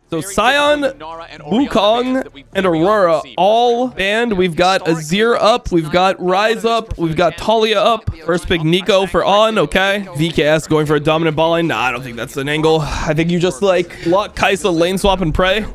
So Sion, Wukong, and Aurora all banned. We've got Azir up. We've got Ryze up. We've got Talia up. First pick Nico for On. Okay. VKS going for a dominant ball lane. Nah, I don't think that's an angle. I think you just like lock Kai'Sa, lane swap, and pray.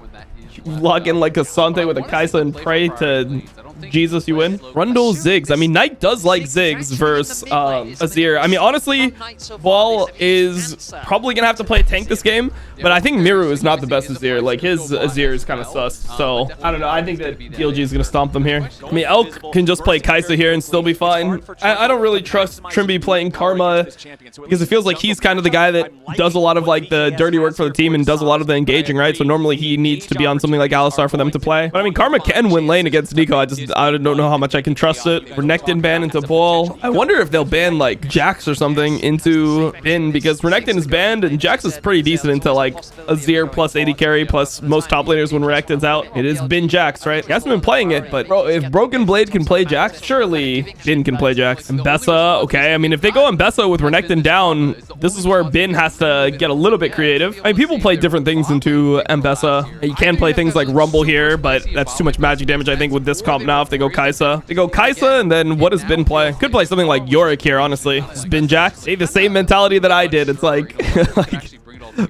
Lock in like a Sante with a Kai'Sa and pray to Jesus, you win. Rundle Ziggs. I mean, Knight does like Ziggs versus Azir. I mean, honestly, Ball is probably gonna have to play tank this game, but I think Miru is not the best Azir. Like, his Azir is kind of sus. So I don't know. I think that BLG is gonna stomp them here. I mean, Elk can just play Kai'Sa here and still be fine. I don't really trust Trimby playing Karma because it feels like he's kind of the guy that does a lot of like the dirty work for the team and does a lot of the engaging, right? So normally he needs to be on something like Alistar for them to play. But I mean, Karma can win lane against Nico. I don't know how much I can trust it. Renekton ban into Ball. I wonder if they'll ban like Jax or something into Bin, because Renekton is banned and Jax is pretty decent into like Azir plus 80 carry plus most top laners when Renekton's out. It is Bin Jax, right? He hasn't been playing it, but bro, if Broken Blade can play Jax, surely Bin can play Jax. And Bessa, okay. I mean, if they go on Bessa with Renekton down, this is where Bin has to get a little bit creative. I mean, people play different things into Mbessa. You can play things like Rumble here, but that's too much magic damage, I think, with this comp now if they go Kai'Sa. They go Kai'Sa, and then what does Bin play? Could play something like Yorick here, honestly. Just Bin Jax. They have the same mentality that I did. It's like,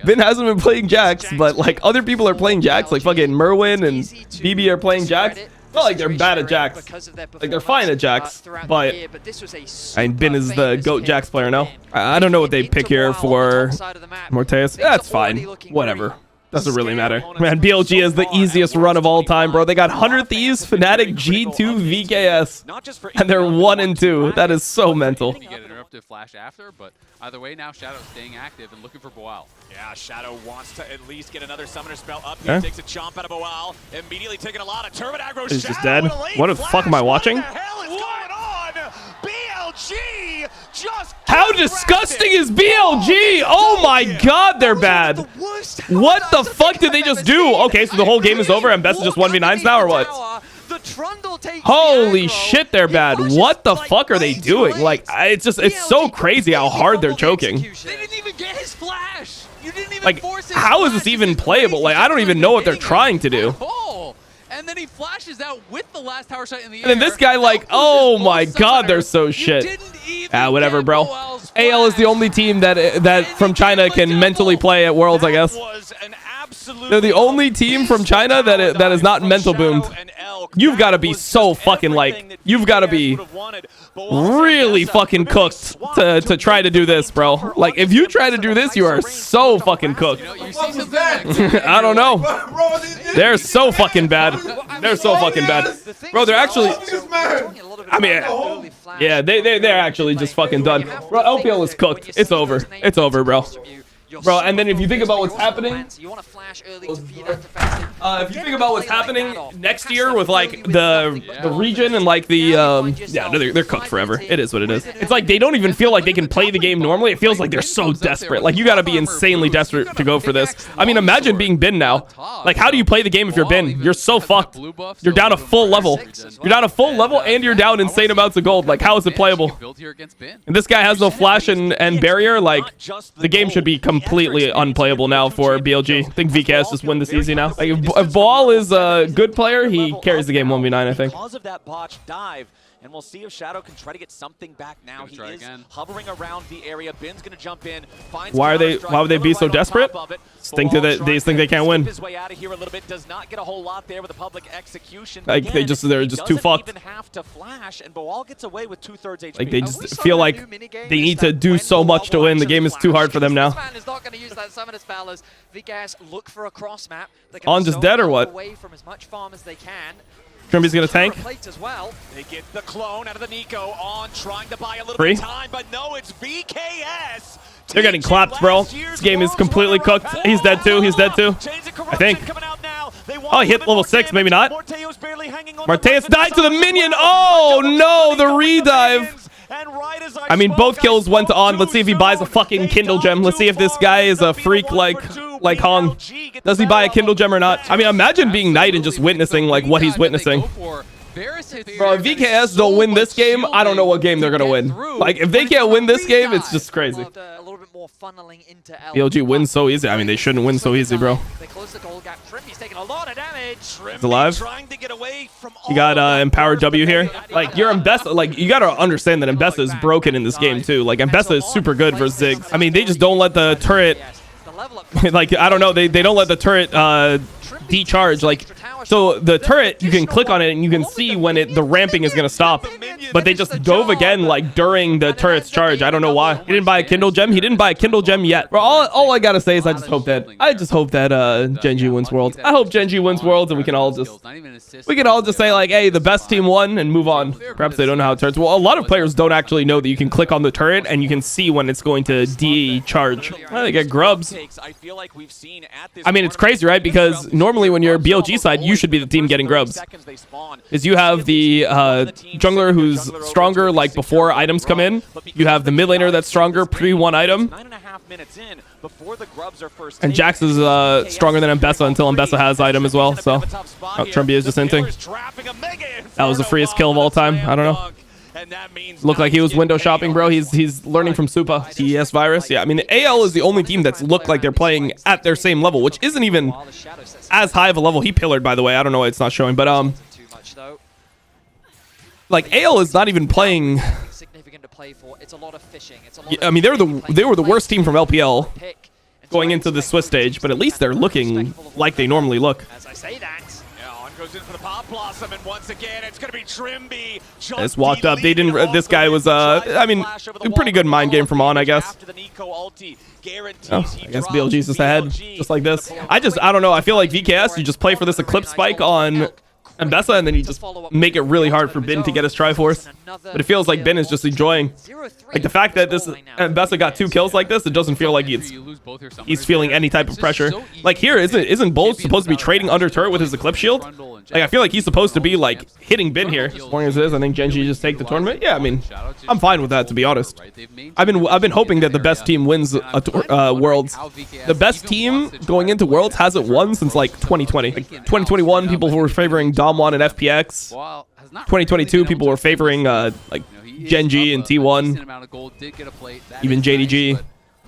Bin hasn't been playing Jax, but like other people are playing Jax, like fucking Merwin and BB are playing Jax. Not like they're bad at Jax. Like they're fine at Jax, but I mean, Bin is the GOAT Jax player now. I don't know what they pick here for Morteus. That's fine. Whatever. Doesn't really matter. Man, BLG is the easiest run of all time, bro. They got 100 Thieves, Fnatic, G2, VKS, and they're 1 and 2. That is so mental. Flash after, but either way now Shadow staying active and looking for Boal. Yeah, Shadow wants to at least get another summoner spell up. He takes a chomp out of Boal, immediately taking a lot of turret aggro. He's just dead. What the fuck am I watching? What the hell is going on? BLG just how disgusting is BLG? Oh my god, they're bad. What the fuck did they just do? Okay, so the whole game is over and Best is just 1v9s now or what? Holy shit, they're bad. What the fuck are they doing? Like, it's so crazy how hard they're choking. They didn't even get his flash. You didn't even like, force his how is this even playable? Like, I don't even know what they're trying to do. And then he flashes out with the last tower shot in the air. And then this guy, like, oh my god, they're so shit. Ah, whatever, bro. AL is the only team that from China can mentally play at Worlds, I guess. They're the only team from China that is not mental boomed. You've got to be so fucking like, you've got to be really fucking cooked to try to do this, bro. Like, if you try to do this, you are so fucking cooked. I don't know. They're so fucking bad. They're so fucking bad. Bro, they're actually, I mean, yeah, they're actually just fucking done. Bro, LPL is cooked. It's over. It's over, bro. Bro, and then if you think about what's happening, if you think about what's happening next year with like the region and like the yeah, they're cooked forever. It is what it is. It's like they don't even feel like they can play the game normally. It feels like they're so desperate. Like, you got to be insanely desperate to go for this. I mean, imagine being Bin now. Like, how do you play the game if you're Bin? You're so fucked. You're down a full level. You're down a full level and you're down insane amounts of gold. Like, how is it playable? And this guy has no flash and barrier. Like, the game should be completely unplayable now for BLG. I think VKS just win this easy now. Like, if Ball is a good player, he carries the game 1v9, I think. Because of that botch dive, and we'll see if Shadow can try to get something back now. He is hovering around the area. Bin's gonna jump in. Why would they be so desperate? They think they can't win. His way out of here a little bit. Does not get a whole lot there with a public execution. Like, they're just too fucked. Even have to flash, and Boal gets away with 2/3 HP. Like, they just feel like they need to do so much to win. The game is too hard for them now. On just dead or what? Trimby's gonna tank. They get the clone out of the Nico. On trying to buy a little bit of time, but no, it's VKS. They're getting clapped, bro. This game is completely cooked. He's dead too. He's dead too. I think. Oh, he hit level 6. Maybe not. Morteus died to the minion. Oh no, the redive. I mean, both kills went on. Let's see if he buys a fucking Kindle Gem. Let's see if this guy is a freak like Hong. Does he buy a Kindle Gem or not? I mean, imagine being Knight and just witnessing like what he's witnessing. Bro, if VKS don't win this game, I don't know what game they're gonna win. Like, if they can't win this game, it's just crazy. more funneling into L. BLG wins so easy. I mean, they shouldn't win so easy, bro. They close the goal gap. Trimby's taking a lot of damage. He's alive. Trying to get away from You got Empowered W here. Like, you're Mbessa. Like, you got to understand that Mbessa is broken in this game, too. Like, Mbessa is super good for Ziggs. I mean, they just don't let the turret... like, I don't know. They don't let the turret decharge. Like, so the turret, you can click on it and you can see when the ramping is going to stop. But they just dove again, like, during the turret's charge. I don't know why. He didn't buy a Kindle gem. He didn't buy a Kindle gem yet. Bro, all I got to say is I just hope that Gen G wins Worlds. I hope Gen G wins Worlds and we can all just say, like, hey, the best team won and move on. Perhaps they don't know how it turns. Well, a lot of players don't actually know that you can click on the turret and you can see when it's going to decharge. Well, they get grubs. I mean, it's crazy, right? Because normally when you're BLG side, you should be the team getting grubs. Is you have the jungler who's stronger, like, before items come in. You have the mid laner that's stronger pre one item. And Jax is stronger than Mbessa until Mbessa has item as well. So, Trimby is just inting. That was the freest kill of all time. I don't know. Looked like he was window shopping, bro. He's learning from Supa. TES virus. Yeah, I mean, AL is the only team that's looked like they're playing at their same level, which isn't even as high of a level. He pillared, by the way. I don't know why it's not showing, but like, AL is not even playing. I mean, they were the worst team from LPL going into the Swiss stage, but at least they're looking like they normally look. As I say that. Goes in for the pop blossom, and once again it's gonna be Trimby. Just walked up. They didn't. This guy was I mean, a pretty good mind game from On, I guess. Oh, I guess BLG's just ahead, just like this. I don't know. I feel like VKS, you just play for this Eclipse spike on Mbessa, and then you just make it really hard for Bin to get his Triforce. But it feels like Bin is just enjoying. Like, the fact that this Mbessa got 2 kills like this, it doesn't feel like he's feeling any type of pressure. Like, here, isn't Bold supposed to be trading under turret with his Eclipse shield? Like, I feel like he's supposed to be, like, hitting Bin here. As long as it is, I think Gen G just take the tournament. Yeah, I mean, I'm fine with that, to be honest. I've been hoping that the best team wins Worlds. The best team going into Worlds hasn't won since, like, 2020. Like, 2021, people were favoring Dom1 and FPX. 2022, people were favoring, like, Gen G and T1. Even JDG.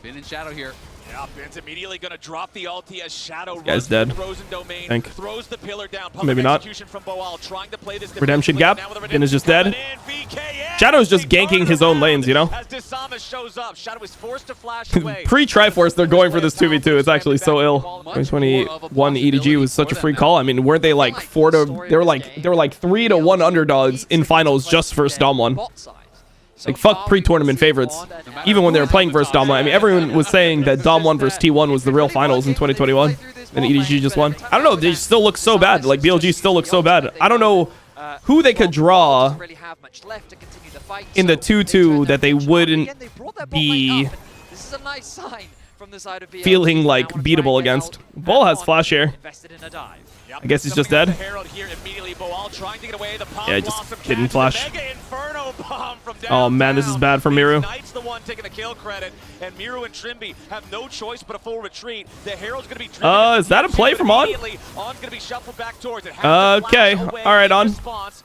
Bin in Shadow here. Yeah, Ben's immediately gonna drop the ulti as Shadow guy's dead. Think. Throws the pillar down. Maybe not. From Boal, trying to play this Redemption gap. Ben is just dead. Shadow's just ganking his own lanes, you know? Pre-Triforce, they're going for this 2v2. It's actually so ill. 2021 EDG was such a free call. I mean, were they like they were like 3-1 underdogs in finals just for Dom1. Like, fuck pre-tournament favorites. Even when they were playing versus Dom1. I mean, everyone was saying that Dom1 versus T1 was the real finals in 2021. And EDG just won. I don't know. They still look so bad. Like, BLG still looks so bad. I don't know who they could draw in the 2-2 that they wouldn't be feeling like beatable against. Bull has flash here. I guess he's just dead. Yeah, just didn't flash. Oh man, this is bad for Miru. Is that a play from On? Okay, alright, On.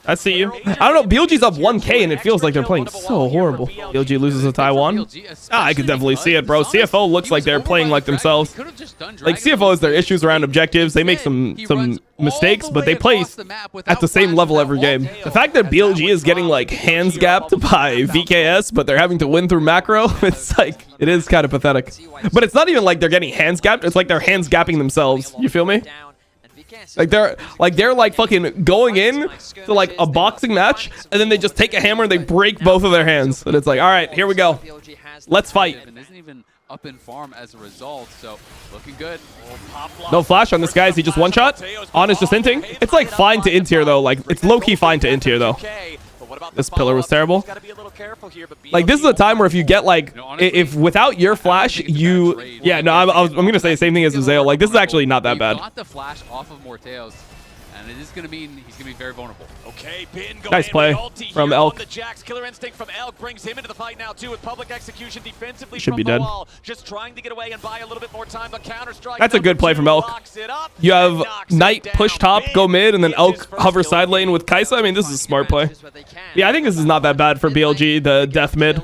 I see you. I don't know, BLG's up 1k and it feels like they're playing so horrible. BLG loses to Taiwan. I could definitely see it, bro. CFO looks like they're playing like themselves. Like, CFO has their issues around objectives. They make some mistakes, but they play at the same level every game. The fact that BLG is getting, like, hands gapped by VKS, but they're having to win through macro, it's like, it is kind of pathetic. But it's not even like they're getting hands gapped, it's like they're hands gapping themselves. You feel me? Like, they're like fucking going in to like a boxing match, and then they just take a hammer and they break both of their hands. And it's like, all right, here we go. Let's fight. Up in farm as a result, so looking good. No flash on this guy. Is he just one shot? On is just inting. It's like fine to int here though. Like, it's low-key fine to int here though. This pillar was terrible. Like, this is a time where if you get like, if without your flash, you, yeah, no, I'm gonna say the same thing as Zale. Like, this is actually not that bad. Got the flash off of Morteos, and it is gonna mean he's gonna be very vulnerable. Okay, Bin nice play from Elk. The Jax killer instinct from Elk brings him into the fight now too with public execution defensively. Should be dead. Just trying to get away and buy a little bit more time. The counter strike. That's a good play from Elk. You have Knight push top, go mid, and then Elk hover side lane with Kaisa. I mean, this is a smart play. Yeah, I think this is not that bad for BLG, the death mid.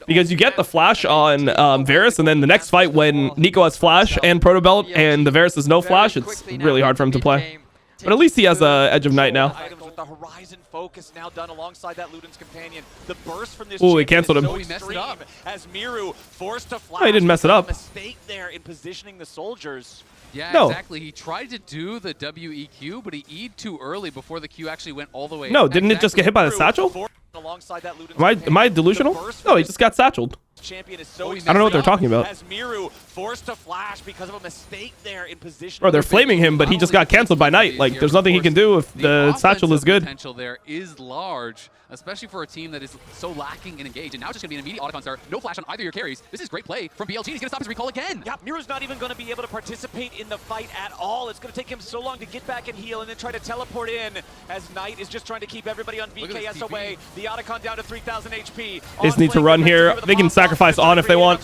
Because you get the flash on Varus, and then the next fight when Nico has flash and proto belt and the Varus has no flash, it's really hard for him to play. But at least he has Edge of Night now. The horizon focus now done alongside that Luden's companion. The burst from this Ooh, he canceled him. so extreme as Miru forced to flash. Oh, he didn't mess it up. Mistake there in positioning the soldiers. Yeah, No. exactly. He tried to do the WEQ, but he E'd too early before the Q actually went all the way. No, didn't it just get hit by the satchel? Alongside that Luden's Am I delusional? No, he just got satcheled. Champion is so I don't know what they're talking about. As Miru forced to flash because of a mistake there in position. Bro, they're flaming him, but he just got canceled by Knight. Like, there's nothing he can do if the satchel is good. Potential there is large, especially for a team that is so lacking in engage. And now it's just going to be an immediate autocon start. No flash on either your carries. This is great play from BLG. He's going to stop his recall again. Yeah, Miru's not even going to be able to participate in the fight at all. It's going to take him so long to get back and heal and then try to teleport in as Knight is just trying to keep everybody on VKS away. The autocon down to 3,000 HP. They just need to run here. They can sacrifice on if they want.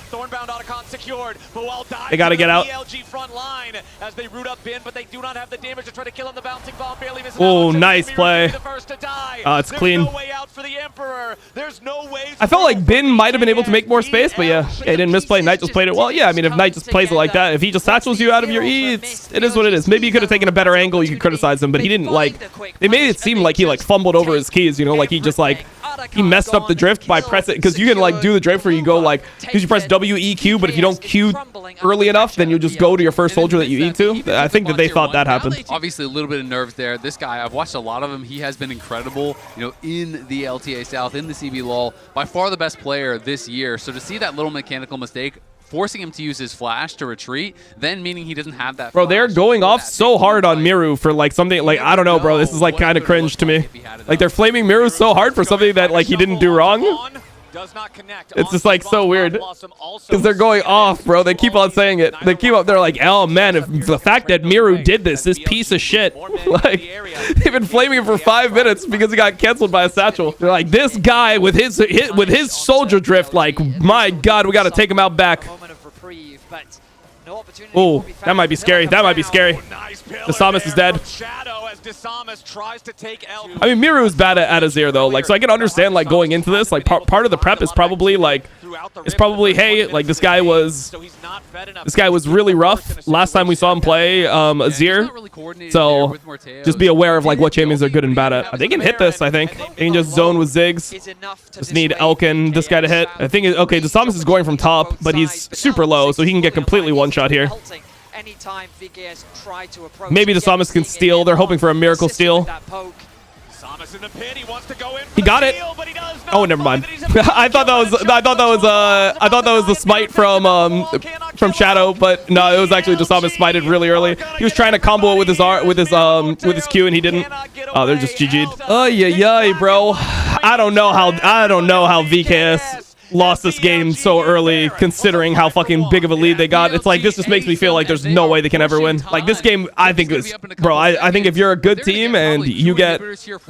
Thornbound autocon secured, but while dying, they gotta get out. BLG front line as they root up Bin, but they do not have the damage to try to kill him. The bouncing bomb barely misses. Oh, nice play. It's clean. No way out for the Emperor. There's no way. I felt like Bin might have been able to make more space, but yeah, he didn't misplay. Knight just played it well. Yeah, I mean, if Knight just plays it like that, if he just satchels you out of your E, it is what it is. Maybe he could have taken a better angle. You could criticize him, but he didn't like. They made it seem like he like fumbled over his keys. You know, like he just like. He messed up the drift by pressing, because you can like do the drift where you go like, because you press WEQ, but if you don't Q early enough, then you just go to your first soldier that you E to. I think that they thought that happened. Obviously a little bit of nerves there. This guy, I've watched a lot of him. He has been incredible, you know, in the LTA South, in the CB LOL. By far the best player this year. So to see that little mechanical mistake, forcing him to use his flash to retreat, then meaning he doesn't have that. Bro, they're going off so hard on Miru for like something like, I don't know, bro. This is like kind of cringe to me. Like they're flaming Miru so hard for something that like he didn't do wrong. It's just like so weird because they're going off, bro. They keep on saying it. They keep up. They're like, oh man, if the fact that Miru did this piece of shit, like they've been flaming him for 5 minutes because he got canceled by a satchel. They're like, this guy with his soldier drift, like my God, we got to take him out back. Oh, that might be scary. That might be scary. Dasamus is dead. I mean, Miru is bad at Azir though, like, so I can understand like going into this, like part of the prep is probably like, hey, like this guy was really rough last time we saw him play Azir, so just be aware of like what champions are good and bad at. They can hit this, I think. They can just zone with Ziggs. Just need Elkin, this guy to hit. I think, okay, Dasamus is going from top, but he's super low, so he can get completely one-shot here. Maybe Dasamus can steal. They're hoping for a miracle steal. He got it. Oh, never mind. I thought that was the smite from Shadow, but no, it was actually Dasamus smited really early. He was trying to combo it with his Q and he didn't. Oh, they're just GG'd. Oh yeah, bro. I don't know how VKS lost this game so early, considering how fucking big of a lead they got. It's like, this just makes me feel like there's no way they can ever win. Like, this game, I think is, bro, I think if you're a good team and you get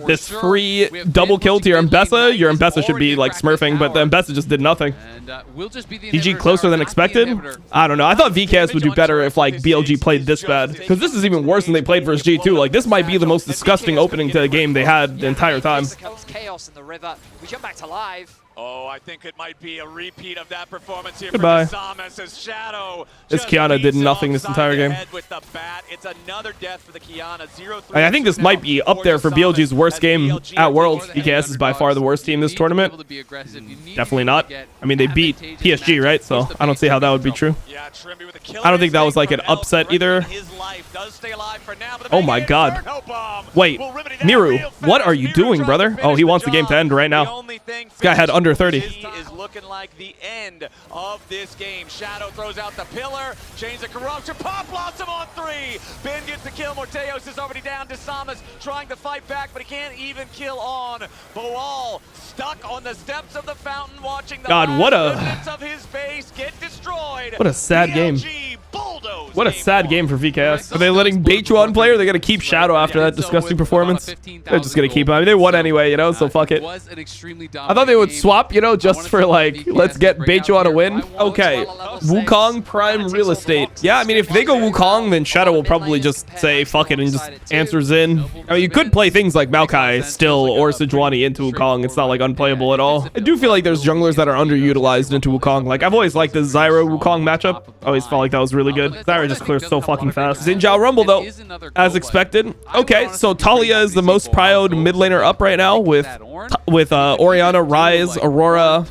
this free double kill to your Mbessa should be like smurfing, but the Mbessa just did nothing. GG closer than expected? I don't know. I thought VKS would do better if like BLG played this bad, because this is even worse than they played versus G2. Like, this might be the most disgusting opening to the game they had the entire time. Chaos in the river. We jump back to live. Oh, I think it might be a repeat of that performance here. Goodbye. For Dasamus as Shadow. This Kiana did nothing this entire game. With the bat. It's another death for the Kiana. 0-3. I think this might be up there for BLG's worst game at Worlds. VKS is by far the worst team this tournament. Definitely not. I mean, they beat PSG, right? So I don't see how that would be true. I don't think that was like an upset either. Oh my God. Wait, Miru, what are you doing, brother? Oh, he wants the game to end right now. This guy had under 30. Is looking like the end of this game. Shadow throws out the pillar, chains of corruption, Pop Blossom on 3. Ben gets the kill. Morteos is already down. Dasamus trying to fight back, but he can't even kill on. Boal stuck on the steps of the fountain, watching the God, what a of his base get destroyed. What a sad game. bulldoze. What a sad game for VKS. Are they letting Beichuan play, or are they going to keep Shadow after that disgusting performance? They're just going to keep him. I mean, they won anyway, you know, so fuck it. I thought they would swap, you know, just for like, let's get Beichuan a win. Okay, Wukong Prime Real Estate. Yeah, I mean, if they go Wukong, then Shadow will probably just say fuck it and just answers in. I mean, you could play things like Maokai still or Sejuani into Wukong. It's not like unplayable at all. I do feel like there's junglers that are underutilized into Wukong. Like, I've always liked the Zyra Wukong matchup. I always felt like that was really good. Zyra just clears so fucking fast. Xin Zhao Rumble, though, as expected. Okay, so Talia is the most prioed mid laner up right now with Orianna, Ryze, Aurora,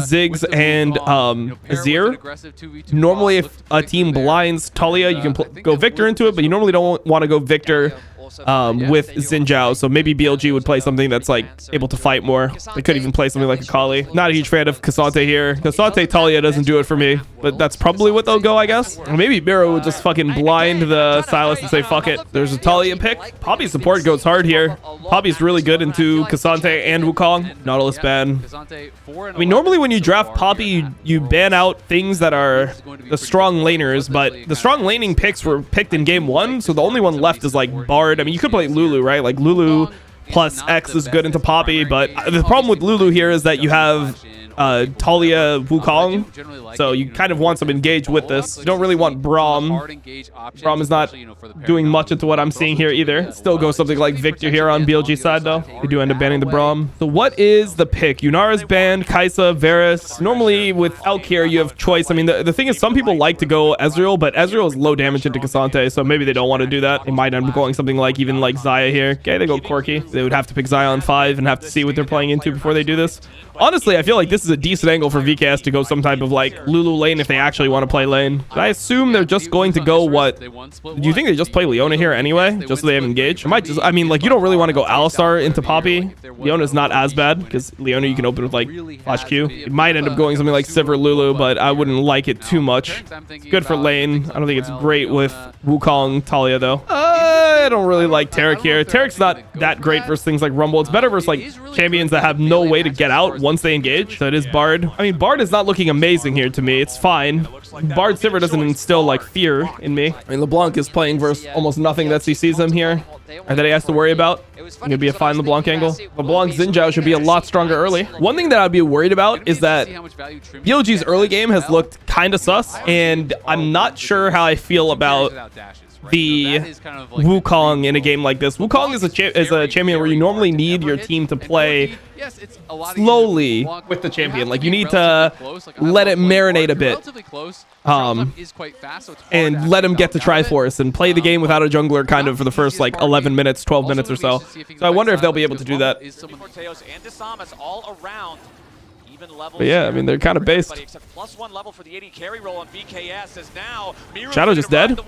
Ziggs, and Azir. Normally, if a team blinds Talia, you can go Victor into it, but you normally don't want to go Victor with Xin Zhao, so maybe BLG would play something that's like able to fight more. They could even play something like Akali. Not a huge fan of Kha'Zix here. Kha'Zix Talia doesn't do it for me, but that's probably what they'll go, I guess. Or maybe Miro would just fucking blind the Sylas and say fuck it. There's a Talia pick. Poppy's support goes hard here. Poppy's really good into Kha'Zix and Wukong. Nautilus ban. I mean, normally when you draft Poppy, you ban out things that are the strong laners, but the strong laning picks were picked in game 1, so the only one left is like Bard. I mean, you could play Lulu, right? Like Lulu plus X is good into Poppy, but the problem with Lulu here is that you have Talia Wukong, so you kind of want some engage with this. You don't really want Braum. Braum is not doing much into what I'm seeing here either. Still go something like Victor here on BLG side though. They do end up banning the Braum. So what is the pick? Yunara's banned, Kai'Sa, Varus. Normally with Elk here you have choice. I mean, the thing is some people like to go Ezreal, but Ezreal is low damage into Kha'Zix, so maybe they don't want to do that. They might end up going something like even like Xayah here. Okay, they go Corki. They would have to pick Xayah on 5 and have to see what they're playing into before they do this. Honestly, I feel like this is a decent angle for VKS to go some type of like Lulu lane if they actually want to play lane. But I assume they're just going to go what? Do you think they just play Leona here anyway, just so they have engage? I mean, like, you don't really want to go Alistar into Poppy. Leona's not as bad because Leona you can open with like Flash Q. It might end up going something like Sivir Lulu, but I wouldn't like it too much. It's good for lane. I don't think it's great with Wukong Talia though. I don't really like Taric here. Taric's not that great versus things like Rumble. It's better versus like champions that have no way to get out once they engage. So it is Bard. I mean, Bard is not looking amazing here to me. It's fine. Bard Sivir doesn't instill like fear in me. I mean, LeBlanc is playing versus almost nothing that CCs him here, or that he has to worry about. It's gonna be a fine LeBlanc angle. LeBlanc Xin Zhao should be a lot stronger early. One thing that I'd be worried about is that BLG's early game has looked kind of sus, and I'm not sure how I feel about the Wukong in a game like this. Wukong is a champion where you normally need your team to play slowly with the champion. Like, you need to let it marinate a bit and let him get to Triforce and play the game without a jungler kind of for the first like 11 minutes, 12 minutes or so. So I wonder if they'll be able to do that. But yeah, I mean, they're kind of based. Shadow just dead.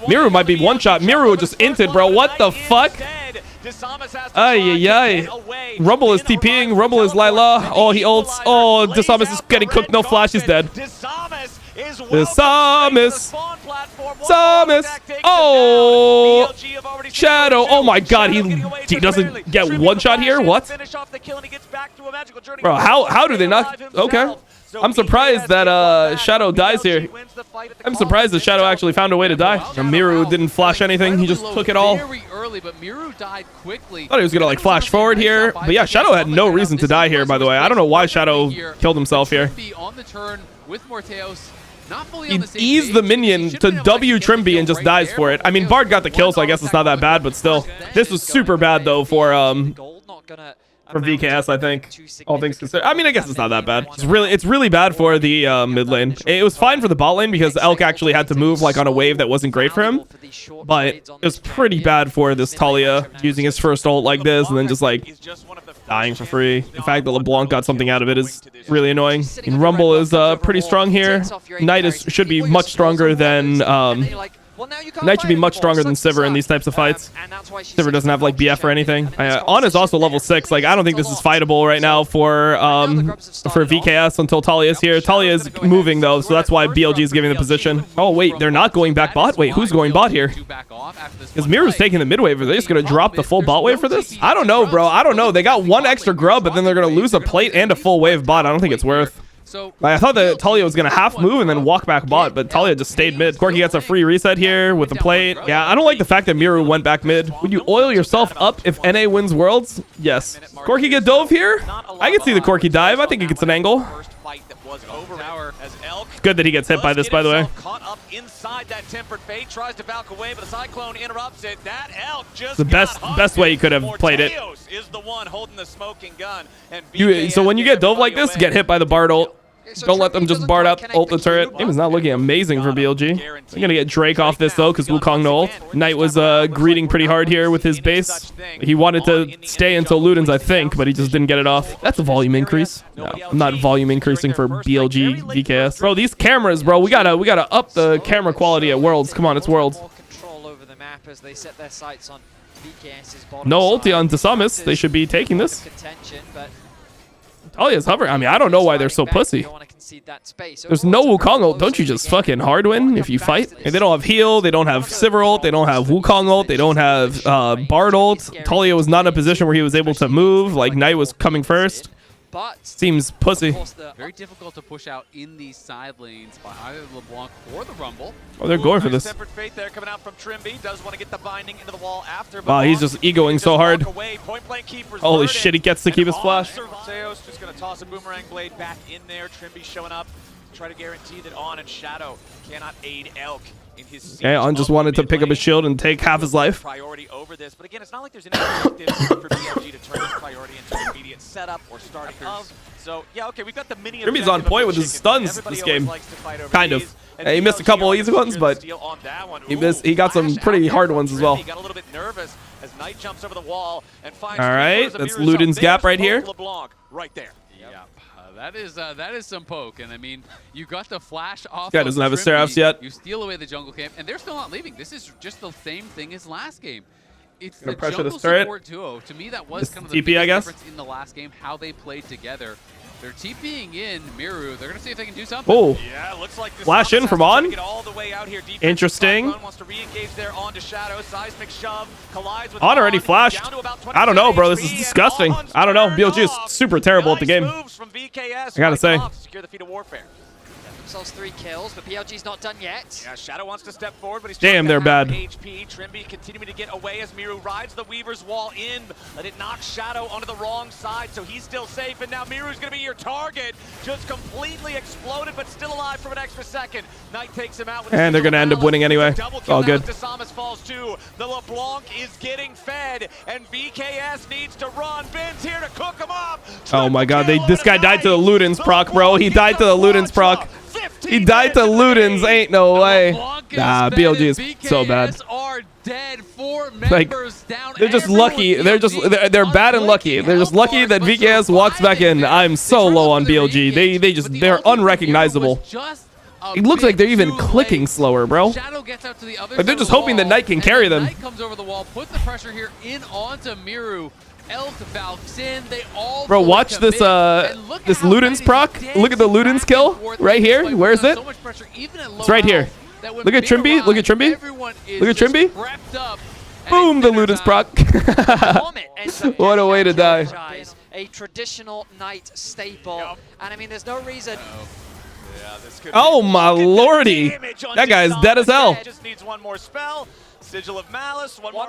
Miru might be one shot. Miru just inted, bro. What the fuck? Ay. Rumble is TPing. Rumble is Lila. Oh, he ults. Oh, Desamas is getting cooked. No flash. He's dead. Samus. Oh, Shadow. Oh my God, he doesn't get one shot here. What? Bro, how do they not? Okay. I'm surprised that Shadow dies here. I'm surprised that Shadow actually found a way to die. And Miru didn't flash anything. He just took it all. Thought he was gonna like flash forward here, but yeah, Shadow had no reason to die here. By the way, I don't know why Shadow killed himself here. He eased the minion to W Trimby and just dies for it. I mean, Bard got the kill, so I guess it's not that bad, but still. This was super bad, though, for VKS, I think. All things considered. I mean, I guess it's not that bad. It's really bad for the mid lane. It was fine for the bot lane because Elk actually had to move like on a wave that wasn't great for him. But it was pretty bad for this Talia using his first ult like this and then just like dying for free. The fact that LeBlanc got something out of it is really annoying. And Rumble is pretty strong here. Knight should be much stronger than Knight should be much stronger than Sivir in these types of fights. Sivir doesn't have like BF or anything. Ana is also level 6. Like, I don't think this is fightable right now for VKS until Talia is here. Talia is moving though, so that's why BLG is giving the position. Oh wait, they're not going back bot? Wait, who's going bot here? Is Miru's taking the mid wave? Are they just gonna drop the full bot wave for this? I don't know, bro. I don't know. They got one extra grub, but then they're gonna lose a plate and a full wave bot. I don't think it's worth. So I thought that Talia was going to half move and then walk back bot, but Talia just stayed mid. Corki gets a free reset here with the plate. Yeah, I don't like the fact that Miru went back mid. Would you oil yourself up if NA wins Worlds? Yes. Corki get dove here? I can see the Corki dive. I think it gets an angle. Good that he gets hit by this, by the way. Caught up inside that tempered fate, tries to valk away, but the cyclone interrupts it. That elk just The best way you could have played it. Is the one holding the smoking gun, and So when you get dove like this, get hit by the Bard ult. Don't let them just Bard up, ult the turret. Game is not looking amazing for BLG. They're going to get Drake off this, though, because Wukong no ult. Knight was greeting pretty hard here with his base. He wanted to stay until Ludens, I think, but he just didn't get it off. That's a volume increase. No, I'm not volume increasing for BLG VKS. Bro, these cameras, bro, we gotta up the camera quality at Worlds. Come on, it's Worlds. No ulti on Desamas. They should be taking this. Talia's hovering. I mean, I don't know why they're so pussy. There's no Wukong ult. Don't you just fucking hard win if you fight? And they don't have heal. They don't have Sivir ult. They don't have Wukong ult. They don't have Bard ult. Talia was not in a position where he was able to move. Like, Knight was coming first. Seems pussy. Very difficult to push out in these side lanes by either LeBlanc or the Rumble. Oh, they're going for this. Wow, he's just egoing so hard. Holy shit, he gets to keep his flash. Teos just going to toss a boomerang blade back in there. Trimby showing up to try to guarantee that On and Shadow cannot aid Elk. Okay, On just wanted to pick up his shield and take half his life. Priority over this, but again, it's not like there's any objective for BLG to turn this priority into immediate setup or starting of. So yeah, okay, we've got the mini. Trimby's on point with his stuns this game, kind of. Yeah, he missed a couple easy ones, but he got some pretty hard ones as well. He got a little bit nervous as Knight jumps over the wall and finds. All right, that's Luden's gap right here. Right there. That is some poke, and I mean, you got the flash off. Guy doesn't have a Seraphs yet. You steal away the jungle camp, and they're still not leaving. This is just the same thing as last game. It's the jungle support duo. To me, that was kind of the biggest difference in the last game, how they played together. They're TPing in Miru. They're going to see if they can do something. Oh, yeah, looks like flash in from On. Interesting. On already flashed. I don't know, bro. This is disgusting. I don't know. BLG is super terrible at the game. I gotta say. Themselves 3 kills, but BLG's not done yet. Yeah, Shadow wants to step forward, but he's damn, they're bad. HP. Trimby continuing to get away as Miru rides the Weaver's wall in, but it knocks Shadow onto the wrong side, so he's still safe, and now Miru's gonna be your target. Just completely exploded, but still alive from an extra second. Knight takes him out with and they're gonna end up winning anyway. It's all good. Desamas falls too. The LeBlanc is getting fed, and VKS needs to run. Ben's here to cook him up. Oh my god, this guy died to the Ludens proc, bro. He died to the Ludens proc. He died to Ludens. Ain't no way. Nah, BLG is so bad. Like, they're just lucky. They're bad and lucky. They're just lucky that VKS walks back in. I'm so low on BLG. They're unrecognizable. It looks like they're even clicking slower, bro. Like, they're just hoping that Knight can carry them. Knight comes over the wall, put the pressure here in onto Miru. Elk valves in. They all bro, watch this this Ludens proc. Look at the Ludens kill right here. Where is it? It's right here. Look at Trimby. Look at Trimby. Look at Trimby. Boom, the Ludens proc. What a way to die. A traditional Knight staple. And I mean, there's no reason. Oh my lordy. That guy's dead as hell. Just needs one more spell. Sigil of Malice, one more.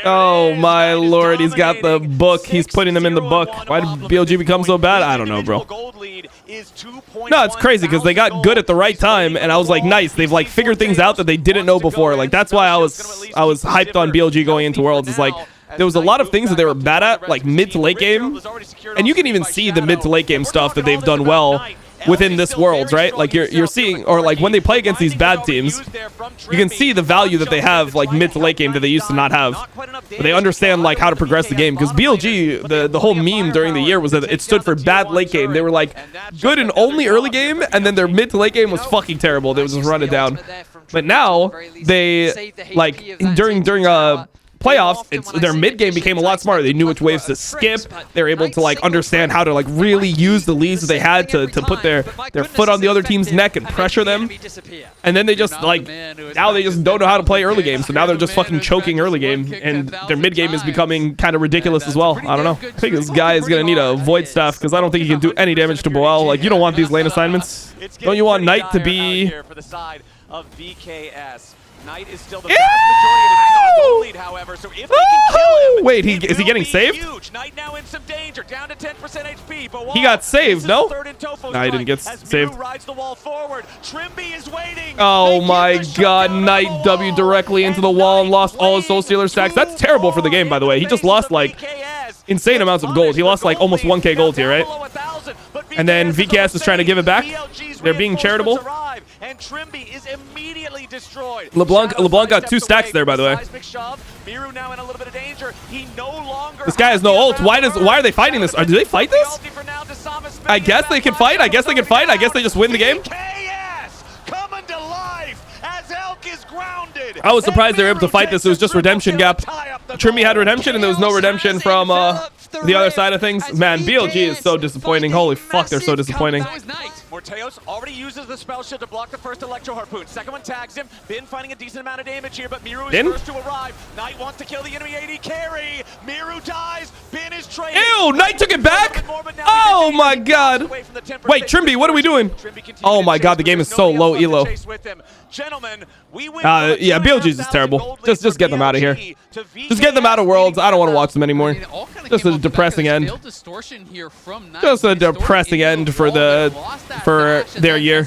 Oh my lord, he's got the book. He's putting them in the book. Why did BLG become so bad? I don't know, bro. No, it's crazy because they got good at the right time, and I was like, nice. They've like figured things out that they didn't know before. Like that's why I was hyped on BLG going into Worlds. It's like there was a lot of things that they were bad at, like mid to late game, and you can even see the mid to late game stuff that they've done well within this Worlds, right? Like you're seeing, or like when they play against these bad teams, you can see the value that they have like mid to late game that they used to not have. But they understand like how to progress the game, because BLG, the whole meme during the year was that it stood for bad late game. They were like good in only early game, and then their mid to late game was fucking terrible. They would just run it down. But now they like during playoffs, their mid game became a lot smarter. They knew which waves to skip. They were able to like understand how to like really use the leads that they had to put their foot on the other team's neck and pressure them. And then they just like now they just don't know how to play early game. So now they're just fucking choking early game, and their mid game is becoming kind of ridiculous as well. I don't know. I think this guy is gonna need a void staff because I don't think he can do any damage to Boel. Like, you don't want these lane assignments. Don't you want Knight to be for the side of VKS? Knight is still the vast majority of his gold lead, however, so if they can kill him, wait, is he getting saved? Huge. Knight now in some danger, down to 10% HP. But he got saved, no? No, he didn't get saved. Rides the wall forward. Trimby is waiting. Oh my god, Knight W directly into the wall and lost all his Soul Stealer stacks. That's terrible for the game, by the way. He just lost like insane amounts of gold. He lost like almost 1k gold here, right? And then VKS is trying to give it back. They're being charitable. And Trimby is immediately destroyed. LeBlanc got 2 stacks there, by the way. Miru now in a little bit of danger. He no longer this guy has no ult. Why are they fighting this? Do they fight this? I guess they can fight. I guess they can fight. I guess they just win the game. Coming to life as Elk is grounded. I was surprised they were able to fight this. It was just redemption gap. Trimby had redemption, and there was no redemption from the other side of things. Man, BLG is so disappointing. Holy fuck, they're so disappointing. Morteos already uses the spell shield to block the first Electro Harpoon. Second one tags him. Bin finding a decent amount of damage here, but Miru is first to arrive. Knight wants to kill the enemy AD carry. Miru dies. Bin is traded. Ew, Knight took it back? Oh my god. Wait, Trimby, what are we doing? Oh my god, the game is so low elo. Gentlemen, we win. Yeah, BLG's is terrible. Just get them out of here. Just get them out of Worlds. I don't want to watch them anymore. Just a depressing end. Just a depressing end for their year.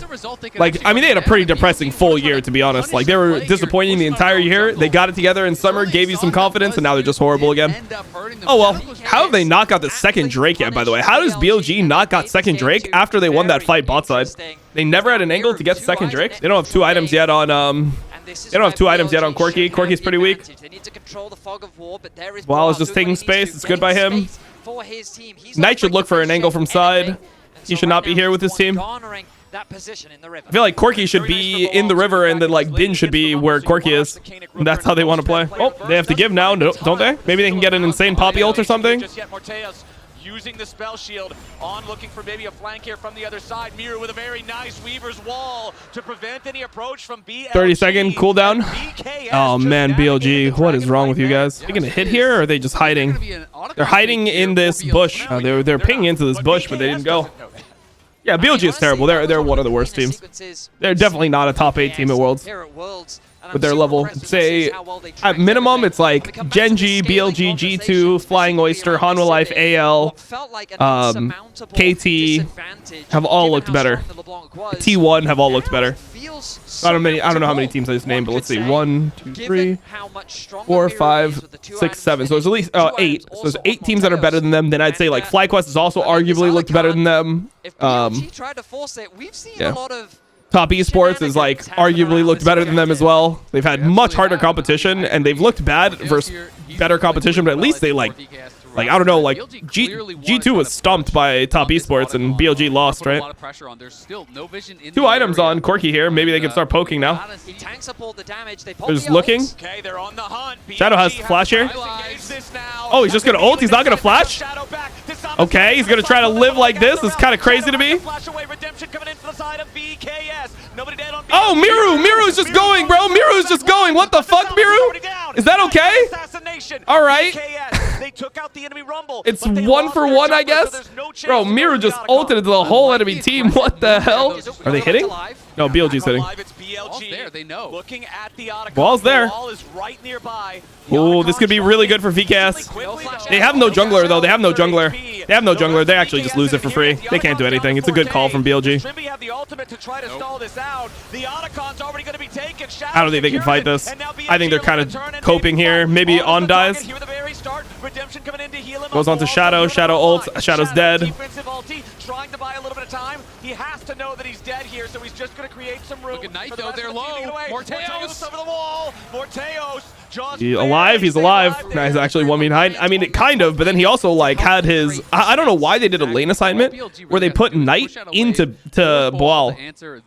Like, I mean, they had a pretty depressing full year, to be honest. Like, they were disappointing the entire year. They got it together in summer, gave you some confidence, and now they're just horrible again. Oh well, how have they not got the second Drake yet, by the way? How does BLG not got second Drake after they won that fight bot side? They never had an angle to get the second Drake. They don't have 2 items yet on they don't have 2 items yet on Corki. Corki's pretty weak. Wall is just taking space. It's good by him. Knight should look for an angle from side. He should not be here with his team. I feel like Corki should be in the river, and then like Bin should be where Corki is. And that's how they want to play. Oh, they have to give now, don't they? Maybe they can get an insane Poppy ult or something. Using the spell shield on, looking for maybe a flank here from the other side. Miru with a very nice Weaver's Wall to prevent any approach from BLG. 30-second cooldown. Oh man, BLG, what is wrong with you guys? Are they gonna hit here, or are they just hiding? They're hiding in this bush. They're pinging into this bush, but they didn't go. Yeah, BLG is terrible. They're one of the worst teams. They're definitely not a top 8 team at Worlds. With their level, say at minimum, it's like Genji, BLG, G2, Flying Oyster, Hanwha Life, AL, KT have all looked better. T1 have all looked better. I don't know how many teams I just named, but let's see. 1, 2, 3, 4, 5, 6, 7. So there's at least 8. So there's 8 teams that are better than them. Then I'd say like FlyQuest has also arguably looked better than them. Yeah. Top Esports is like arguably looked better than them as well. They've had much harder competition, and they've looked bad versus better competition, but at least they like I don't know, like G2 was stumped by Top Esports, and BLG lost, right? 2 items on Corki here. Maybe they can start poking now. They're just looking. Shadow has flash here. Oh, he's just gonna ult. He's not gonna flash. Okay, he's gonna try to live like this. It's kind of crazy to me. Oh, Miru's just going, bro. Miru's just going. What the fuck, Miru? Is that okay? All right. It's 1 for 1, I guess. Bro, Miru just ulted into the whole enemy team. What the hell? Are they hitting? No, BLG's hitting. Wall's there. Oh, this could be really good for VKS. They have no jungler, though. They have no jungler. They have no jungler. They actually just lose it for free. They can't do anything. It's a good call from BLG. I don't think they can fight this. I think they're kind of coping here. Maybe On dies. Goes on to Shadow. Shadow ult. Shadow's dead. He has to know that he's dead here, so he's just going to create some room. Look at Knight, for the though. rest They're of the team to get low. away. Morteos over the wall. Morteos just He's alive. He's alive. barely Nah, he's actually one behind. I mean, it kind of, but then he also like had his. I don't know why they did a lane assignment where they put Knight into Boal.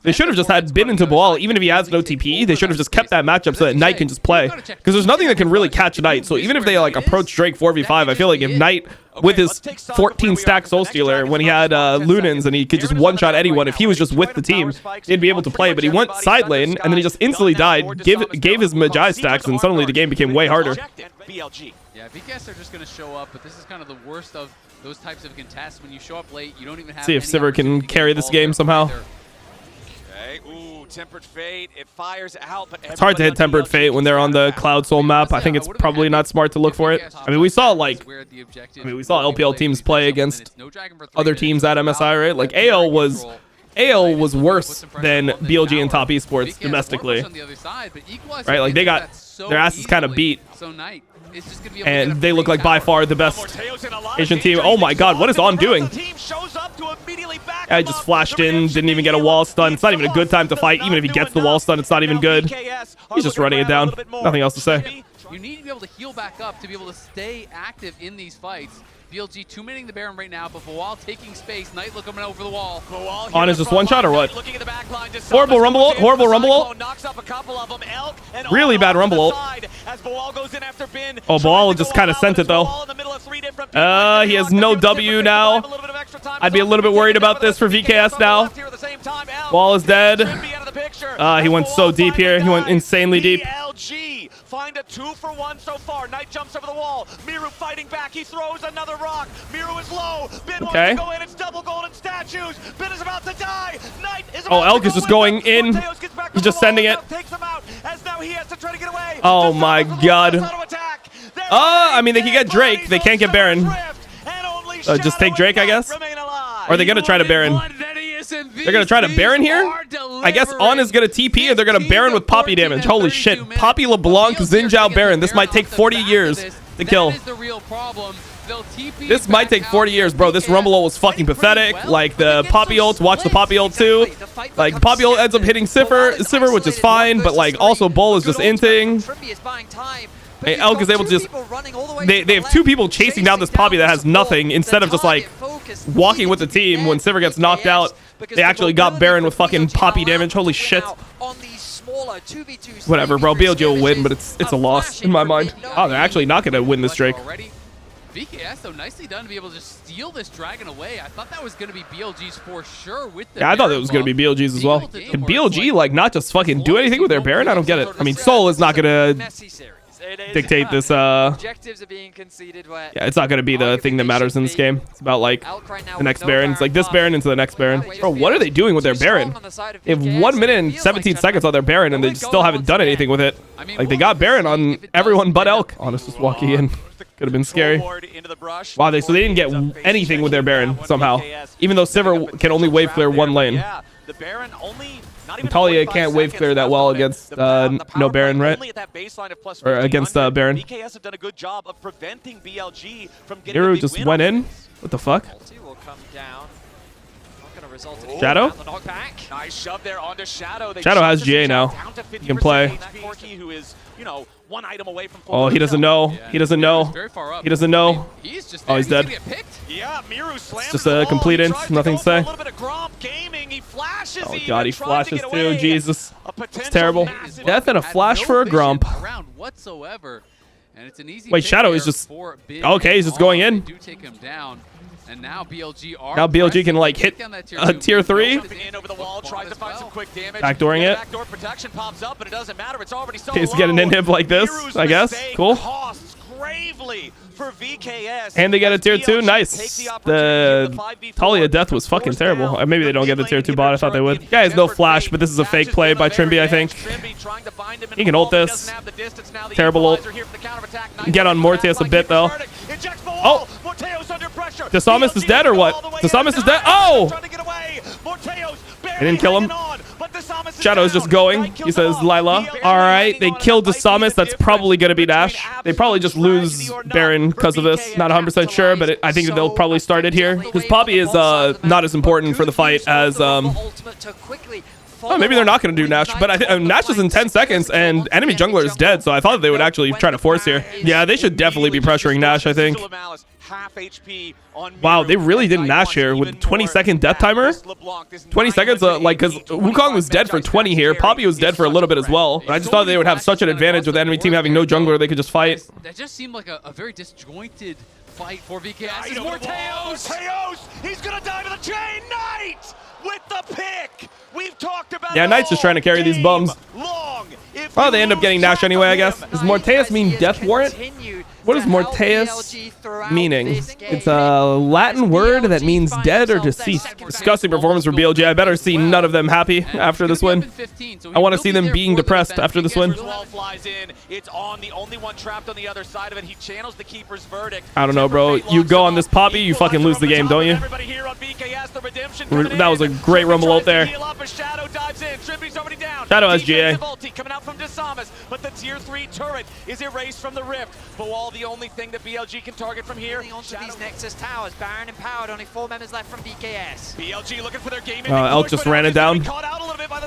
They should have just had been into Boal, even if he has no TP. They should have just kept that matchup so that Knight can just play. Because there's nothing that can really catch Knight. So even if they like approach Drake 4v5, I feel like if Knight with his 14 stack Soul Stealer when he had Lunans and he could just one-shot anyone, if he was just with the team, they'd be able to play. But he went side lane and then he just instantly died, gave his Magi stacks, and suddenly the game became way harder. BLG. Yeah, VKS are just going to show up, but this is kind of the worst of those types of contests. When you show up late, you don't even have. See if Sivir can carry this game somehow. Okay, ooh, Tempered Fate, it fires out, but It's hard to hit Tempered Fate when they're on the Cloud Soul map. I think it's probably not smart to look for it. I mean, we saw like, we saw LPL teams play against other teams at MSI, right? Like AL was worse than BLG and Top Esports domestically, right? Like they got their asses kind of beat, and they look like by far the best Asian team. Oh my God, what is On doing? I just flashed in, didn't even get a wall stun. It's not even a good time to fight. Even if he gets the wall stun, it's not even good. He's just running it down. Nothing else to say. You need to be able to heal back up to be able to stay active in these fights. BLG 2-minning the Baron right now, but Boal taking space. Knight looking over the wall. On is just one shot or what? Horrible rumble ult. Horrible rumble ult. Really bad rumble ult. Oh, Boal just kind of sent it though. He has no W now. I'd be a little bit worried about this for VKS now. Boal is dead. He went so deep here. He went insanely deep. BLG find a 2-for-1 so far. Knight jumps over the wall. Miru fighting back. He throws another rock. Miru is low. Bin wants to go in. It's double golden statues. Bin is about to die. Knight is about Elk is just going in. He's just sending it. Oh my God. I mean, they can get Drake. They can't get Baron. Just take Drake, I guess. Or are they gonna try to Baron? They're gonna try to Baron here? I guess On is gonna TP and they're gonna Baron with Poppy damage. Holy shit. Poppy, LeBlanc, Xin Zhao, Baron. This might take 40 years to kill. This might take 40 years, bro. This Rumble ult was fucking pathetic. Like the Poppy ult, watch the Poppy ult too. Like the Poppy ult ends up hitting Sivir, which is fine, but like also Bull is just inting. Hey, Elk is able to just... They have two people chasing down this Poppy that has nothing instead of just like walking with the team. When Sivir gets knocked out, they actually got Baron with fucking Poppy damage. Holy shit. Whatever, bro. BLG will win, but it's a loss in my mind. Oh, they're actually not going to win this Drake. VKS, though, nicely done to be able to just steal this dragon away. I thought that was going to be BLG's for sure with the I thought it was going to be BLG's as well. Can BLG, like, not just fucking do anything with their Baron? I don't get it. I mean, Soul is not going to dictate this. Objectives are being conceded where yeah, it's not going to be the thing that matters in this game. It's about, like, the next Baron. It's like this Baron into the next Baron. Bro, what are they doing with their Baron? They have 1 minute and 17 seconds on their Baron, and they still haven't done anything with it. Like, they got Baron on everyone but Elk. Honest just walking in. Could have been scary. Wow, so they didn't get anything with their Baron somehow. Even though Sivir can only wave clear one lane. Talia can't wave clear that well against no Baron, right? Or against Baron. Miru just went in? What the fuck? Shadow? Nice shove there onto Shadow. Shadow has GA now. He can play. One item away from oh, he doesn't know. He doesn't know. He doesn't know. Oh, he's dead. Yeah, Miru it's just a complete int. Nothing to say. Oh, God, he flashes too. Jesus. It's terrible. Death and a flash for a Gromp. Wait, Shadow is just... Okay, he's just going in. And now BLG can like hit a tier 3. Backdooring it. He's getting in him like this, I guess. Cool. And they get a tier 2. Nice. The Talia death was fucking terrible. Maybe they don't get the tier 2 bot. I thought they would. Guy has no flash, but this is a fake play by Trimby, I think. He can ult this. Terrible ult. Get on Morteus a bit, though. Oh! Desamus is dead or what? Desamus is dead. Oh! They didn't kill him. Shadow is just going. He says, Lila. All right, they killed DeSamus. That's probably going to be Nash. They probably just lose Baron because of this. Not 100% sure, but I think they'll probably start it here. Because Poppy is not as important for the fight as... Oh, maybe they're not going to do Nash, but Nash is in 10 seconds, and enemy jungler is dead, so I thought they would actually try to force here. Yeah, they should definitely be pressuring Nash, I think. Wow, they really didn't Nash here with 20-second death timer. 20 seconds, like, because Wukong was dead for 20 here. Poppy was dead for a little bit as well. And I just thought they would have such an advantage with the enemy team having no jungler. They could just fight. That just seemed like a very disjointed fight for VKS. It's Morteos! He's going to die to the chain! Knight! With the pick! We've talked about yeah, Knight's just trying to carry these bums. Oh, they end up getting Nash anyway, I guess. Does Morteus mean death warrant? What is Morteus meaning? It's a Latin word that means dead or deceased. Disgusting performance for BLG. I better see none of them happy after this win. I want to see them being depressed after this win. It's on the only one trapped on the other side of it. He channels the keeper's verdict. I don't know, bro. You go on this Poppy, you fucking lose the game, don't you? That was a great rumble ult there. Shadow dives in. Trippy's already down. Shadow SGA. Coming out from DeSamus, but the tier 3 turret is erased from the rift. But all the only thing that BLG can target from here. Onto these Nexus towers. Baron empowered. Only 4 members left from VKS. BLG looking for their game. Elk just ran it down.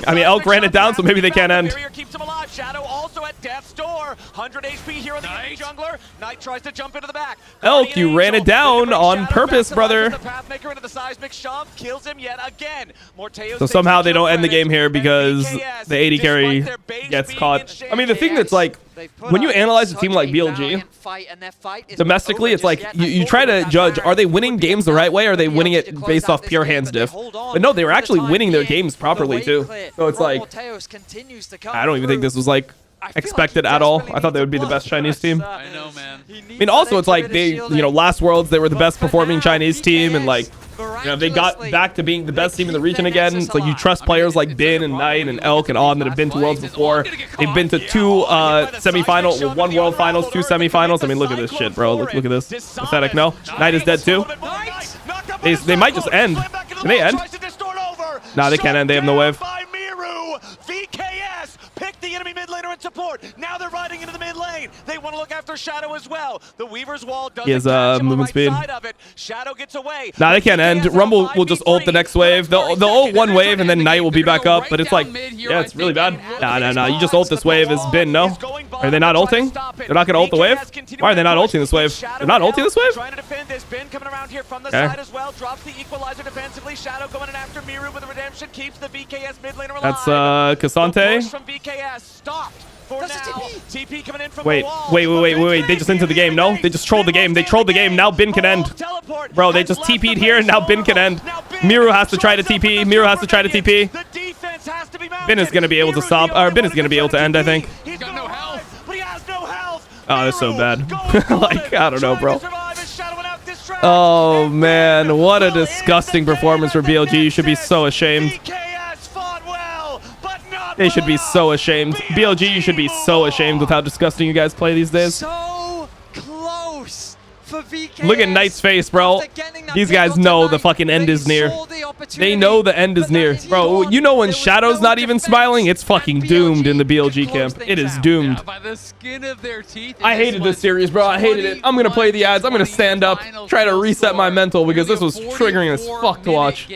I mean, Elk ran it down, so maybe they can't end. Keeps him alive. Shadow also at death's door. 100 HP here on the enemy jungler. Knight tries to jump into the back. Elk, you ran it down on purpose, brother. The Pathmaker into the seismic shove kills him yet again. So somehow they don't end the game here because the AD carry gets caught. I mean, the thing that's like, when you analyze a team like BLG, domestically, it's like you try to judge, are they winning games the right way, or are they winning it based off pure hands diff? But no, they were actually winning their games properly too. So it's like, I don't even think this was like expected at all. I thought they would be the best Chinese team. I know, man. I mean, also it's like they, last Worlds they were the best performing Chinese team, and like, they got back to being the best team in the region again. It's like you trust players like Bin and Knight and Elk and On that have been to Worlds before. They've been to 2 semifinals, 1 World Finals, 2 semifinals. I mean, look at this shit, bro. Look at this. Pathetic. No, Knight is dead too. They might just end. Can they end? Nah, they can't end. They have no wave. VKS pick the enemy mid laner and support. Now they're riding into the mid lane. They want to look after Shadow as well. The Weaver's Wall doesn't he has movement speed. Shadow gets away. Nah, they can't end. Rumble will just ult the next wave. They'll ult one wave and then Knight will be back up. But it's like, yeah, it's really bad. Nah. You just ult this wave as Bin, no? Are they not ulting? They're not going to ult the wave? Why are they not ulting this wave? They're not ulting this wave? Trying to defend this. Bin coming around here from the side as well. Drops the equalizer defensively. Shadow going in after Miru with the redemption. Keeps the VKS mid laner alive. That's Cassante. From VKS stopped for now. TP coming in from wait. They just entered the game. No, they just trolled the game. They trolled the game. Now Bin can end. Bro, they just TP'd here and now Bin can end. Miru has to try to TP. Bin is going to be able to stop. Or Bin is going to be able to end, I think. He's got no health, but he has no health. Oh, that's so bad. Like, I don't know, bro. Oh, man. What a disgusting performance for BLG. You should be so ashamed. They should be so ashamed. BLG, you should be so ashamed with how disgusting you guys play these days. So close for VKS. Look at Knight's face, bro. These guys know the fucking end is near. They know the end is near. Bro, you know when Shadow's not even smiling, it's fucking doomed in the BLG camp. It is doomed. By the skin of their teeth. I hated this series, bro. I hated it. I'm going to play the ads. I'm going to stand up, try to reset my mental because this was triggering as fuck to watch.